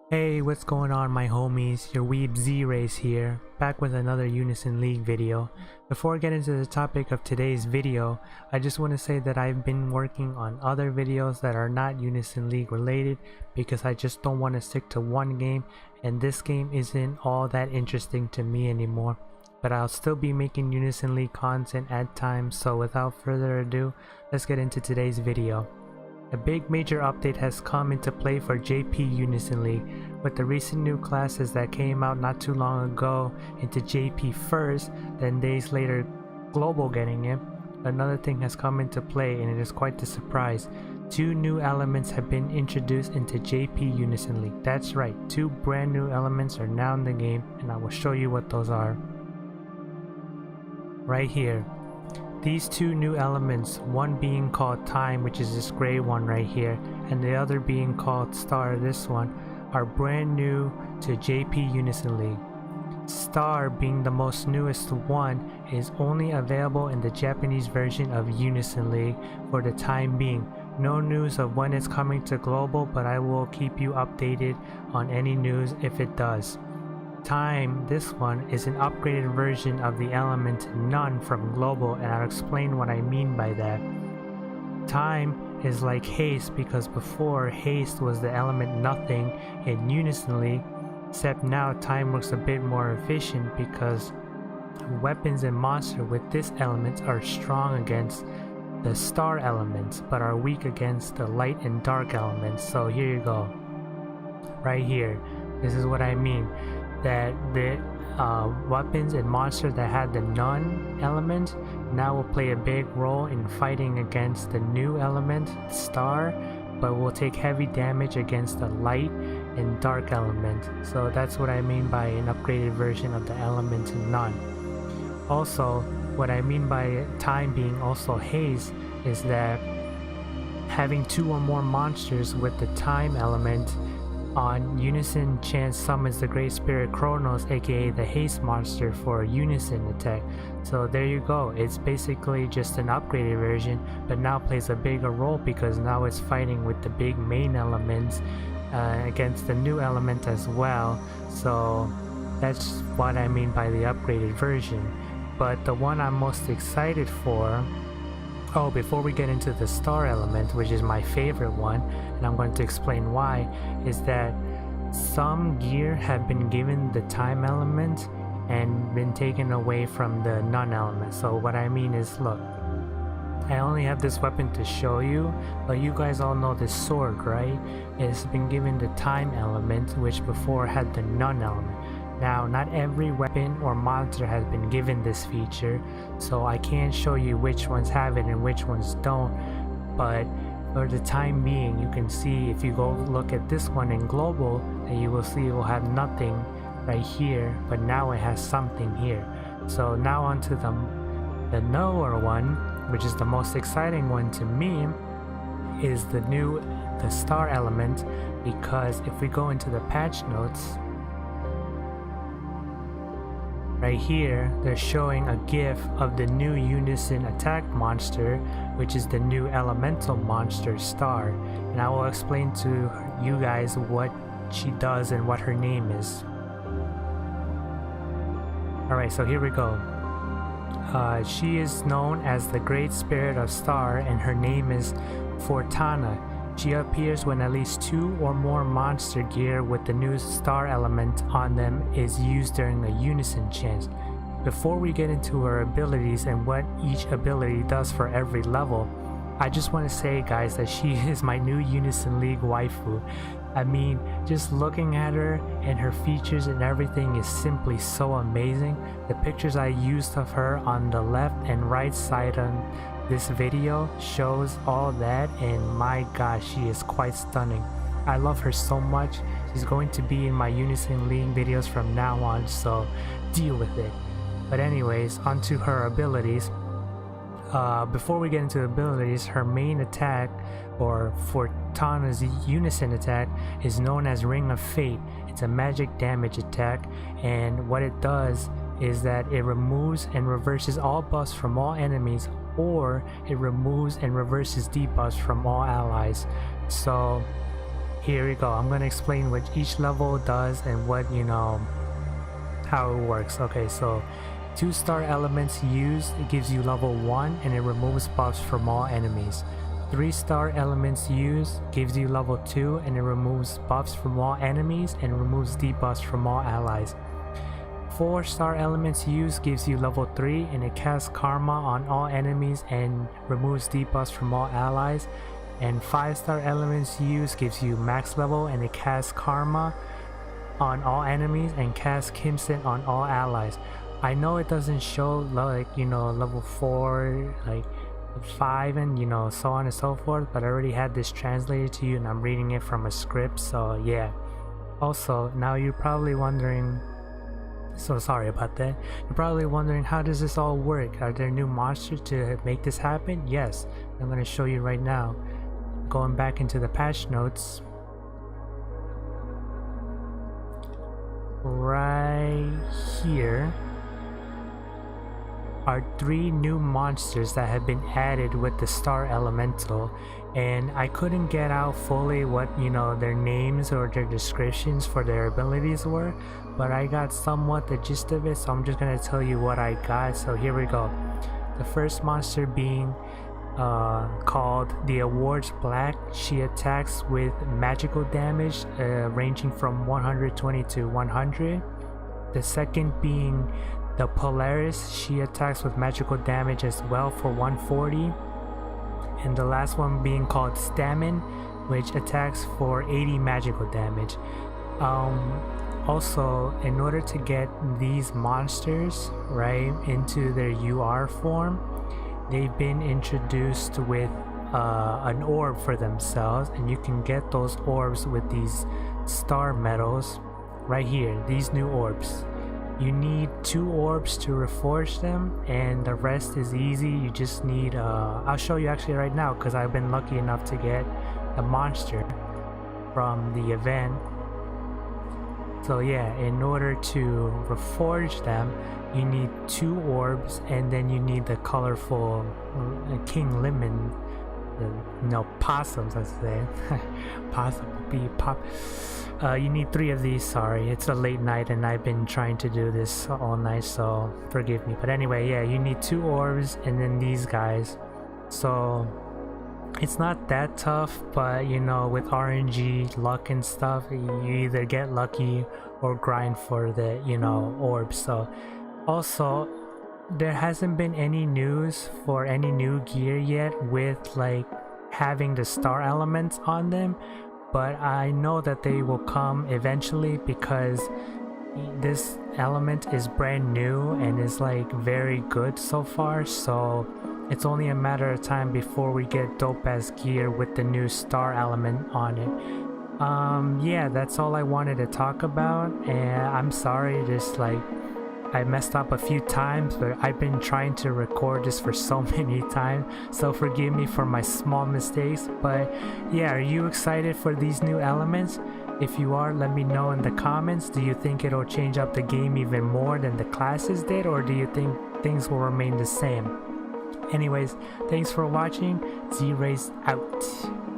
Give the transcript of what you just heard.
Hey, what's going on my homies? Your weeb zRayzz here, back with another Unison League video. Before I get into the topic of today's video, I just want to say that I've been working on other videos that are not Unison League related because I just don't want to stick to one game, and this game isn't all that interesting to me anymore. But I'll still be making Unison League content at times, so without further ado, let's get into today's video. A big major update has come into play for JP Unison League, with the recent new classes that came out not too long ago into JP first, then days later Global getting it. Another thing has come into play, and it is quite the surprise. 2 new elements have been introduced into JP Unison League. That's right, 2 brand new elements are now in the game, and I will show you what those are. Right here. These 2 new elements, one being called Time, which is this gray one right here, and the other being called Star, this one, are brand new to JP Unison League. Star, being the most newest one, is only available in the Japanese version of Unison League for the time being. No news of when it's coming to Global, but I will keep you updated on any news if it does. Time, this one, is an upgraded version of the element None from Global, and I'll explain what I mean by that. Time is like Haste, because before Haste was the element Nothing in Unison League, except now Time works a bit more efficient because weapons and monsters with this element are strong against the Star elements but are weak against the Light and Dark elements. So here you go, right here, this is what I mean. That the weapons and monsters that had the None element now will play a big role in fighting against the new element Star, but will take heavy damage against the Light and Dark element. So that's what I mean by an upgraded version of the element None. Also, what I mean by Time being also Haze is that having 2 or more monsters with the Time element on Unison chance summons the Great Spirit Chronos, aka the Haste monster, for a Unison attack. So there you go, it's basically just an upgraded version, but now plays a bigger role because now it's fighting with the big main elements against the new element as well. So that's what I mean by the upgraded version. But the one I'm most excited for, oh, before we get into the Star element, which is my favorite one, and I'm going to explain why, is that some gear have been given the Time element and been taken away from the None element. So what I mean is, look, I only have this weapon to show you, but you guys all know this sword, right? It's been given the Time element, which before had the None element. Now, not every weapon or monster has been given this feature, so I can't show you which ones have it and which ones don't, but for the time being, you can see if you go look at this one in Global, that you will see it will have nothing right here, but now it has something here. So now onto the newer one, which is the most exciting one to me, is the Star element, because if we go into the patch notes, right here, they're showing a GIF of the new Unison attack monster, which is the new elemental monster Star, and I will explain to you guys what she does and what her name is. Alright, so here we go. She is known as the Great Spirit of Star, and her name is Fortana. She appears when at least 2 or more monster gear with the new Star element on them is used during a Unison chance. Before we get into her abilities and what each ability does for every level, I just want to say, guys, that she is my new Unison League waifu. I mean, just looking at her and her features and everything is simply so amazing. The pictures I used of her on the left and right side on this video shows all that, and my gosh, she is quite stunning. I love her so much. She's going to be in my Unison League videos from now on, so deal with it. But anyways, onto her abilities. Before we get into abilities, her main attack, or Fortana's Unison attack, is known as Ring of Fate. It's a magic damage attack, and what it does is that it removes and reverses all buffs from all enemies, or it removes and reverses debuffs from all allies. So here we go. I'm gonna explain what each level does and what, you know, how it works. Okay, so 2-star elements used, it gives you level 1 and it removes buffs from all enemies. 3-star elements used gives you level 2 and it removes buffs from all enemies and removes debuffs from all allies. 4-star elements used gives you level 3 and it casts karma on all enemies and removes debuffs from all allies. And 5-star elements used gives you max level and it casts karma on all enemies and casts Kimson on all allies. I know it doesn't show like, you know, level 4, like 5 and, you know, so on and so forth, but I already had this translated to you and I'm reading it from a script, so yeah. Also, now you're probably wondering, so sorry about that, you're probably wondering, how does this all work? Are there new monsters to make this happen? Yes, I'm going to show you right now. Going back into the patch notes, right here are 3 new monsters that have been added with the Star Elemental, and I couldn't get out fully what, you know, their names or their descriptions for their abilities were, but I got somewhat the gist of it, so I'm just gonna tell you what I got. So here we go. The first monster being called the Awards Black. She attacks with magical damage ranging from 120 to 100. The second being the Polaris. She attacks with magical damage as well for 140. And the last one being called Stamin, which attacks for 80 magical damage. Also, in order to get these monsters right into their UR form, they've been introduced with an orb for themselves, and you can get those orbs with these star medals right here, these new orbs. You need 2 orbs to reforge them, and the rest is easy. You just need I'll show you actually right now, because I've been lucky enough to get a monster from the event. So yeah, in order to reforge them, you need 2 orbs, and then you need the colorful King Lemon, no, possums, I say. Possum, pop. You need 3 of these. Sorry, it's a late night and I've been trying to do this all night, so forgive me. But anyway, yeah, you need 2 orbs and then these guys. So it's not that tough, but you know, with RNG, luck and stuff, you either get lucky or grind for the, you know, orbs. So also, there hasn't been any news for any new gear yet with like having the star elements on them, but I know that they will come eventually, because this element is brand new and is like very good so far, so it's only a matter of time before we get dope ass gear with the new star element on it. Yeah, that's all I wanted to talk about, and I'm sorry, just like I messed up a few times, but I've been trying to record this for so many times, so forgive me for my small mistakes. But yeah, are you excited for these new elements? If you are, let me know in the comments. Do you think it'll change up the game even more than the classes did, or do you think things will remain the same? Anyways, thanks for watching. zRayzz out.